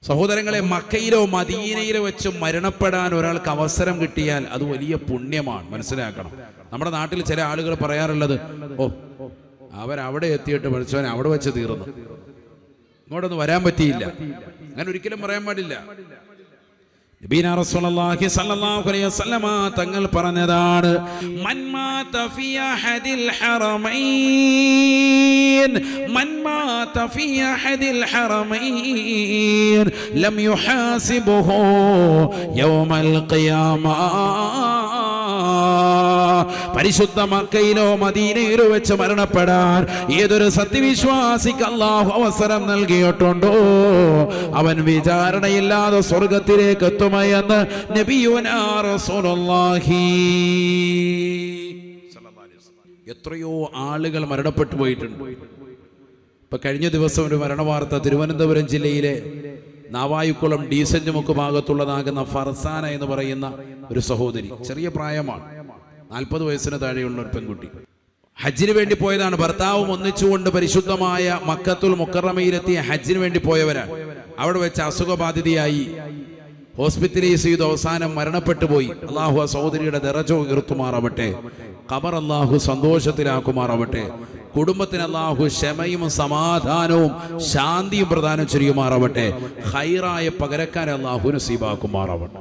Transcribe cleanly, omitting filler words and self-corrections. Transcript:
സഹോദരങ്ങളെ, മക്കയിലോ മദീനയിലോ വെച്ച് മരണപ്പെടാൻ ഒരാൾക്ക് അവസരം കിട്ടിയാൽ അത് വലിയ പുണ്യമാണ്. മനസ്സിലാക്കണം. നമ്മുടെ നാട്ടിൽ ചില ആളുകൾ പറയാറുള്ളത്, അവരവിടെ എത്തിയിട്ട് പഠിച്ചവൻ അവിടെ വെച്ച് തീർന്നു, ഇങ്ങോട്ടൊന്നും വരാൻ പറ്റിയില്ല. അങ്ങനെ ഒരിക്കലും പറയാൻ പാടില്ല. നബീന റസൂലുള്ളാഹി സ്വല്ലല്ലാഹു അലൈഹി വസല്ലമ തങ്ങൾ പറഞ്ഞതാണ്, മൻ മാത ഫീ അഹദിൽ ഹറമൈൻ ലം യുഹാസിബുഹു യൗമൽ ഖിയാമ. പരിശുദ്ധ മക്കയിലോ മദീനയിലോ വെച്ച് മരണപ്പെടാൻ ഏതൊരു സത്യവിശ്വാസിക്ക് അല്ലാഹു അവസരം നൽകിയിട്ടുണ്ടോ അവൻ വിചാരണയില്ലാതെ സ്വർഗത്തിലേക്ക് എത്തുമെന്ന് നബിയുനാ റസൂലുള്ളാഹി. എത്രയോ ആളുകൾ മരണപ്പെട്ടു പോയിട്ടുണ്ട്. ഇപ്പൊ കഴിഞ്ഞ ദിവസം ഒരു മരണവാർത്ത, തിരുവനന്തപുരം ജില്ലയിലെ നാവായിക്കുളം ഡീസന്റ് മുക്ക് ഭാഗത്തുള്ളതാകുന്ന ഫർസാന എന്ന് പറയുന്ന ഒരു സഹോദരി, ചെറിയ പ്രായമാണ്, 40 വയസ്സിന് താഴെയുള്ള ഒരു പെൺകുട്ടി. ഹജ്ജിന് വേണ്ടി പോയതാണ്. ഭർത്താവും ഒന്നിച്ചുകൊണ്ട് പരിശുദ്ധമായ മക്കത്തുൽ മുക്കറമയിലെത്തിയ ഹജ്ജിന് വേണ്ടി പോയവരാണ്. അവിടെ വെച്ച് അസുഖബാധിതയായി ഹോസ്പിറ്റലൈസ് ചെയ്ത് അവസാനം മരണപ്പെട്ടു പോയി. അള്ളാഹു ആ സഹോദരിയുടെ ദറജ ഉയർത്തുമാറാവട്ടെ, ഖബർ അള്ളാഹു സന്തോഷത്തിലാക്കുമാറാവട്ടെ, കുടുംബത്തിന് അള്ളാഹു ക്ഷമയും സമാധാനവും ശാന്തിയും പ്രദാനം ചെയ്യുമാറാവട്ടെ, ഖൈറായ പകരക്കാരെ അള്ളാഹു നസീബാക്കുമാറാവട്ടെ.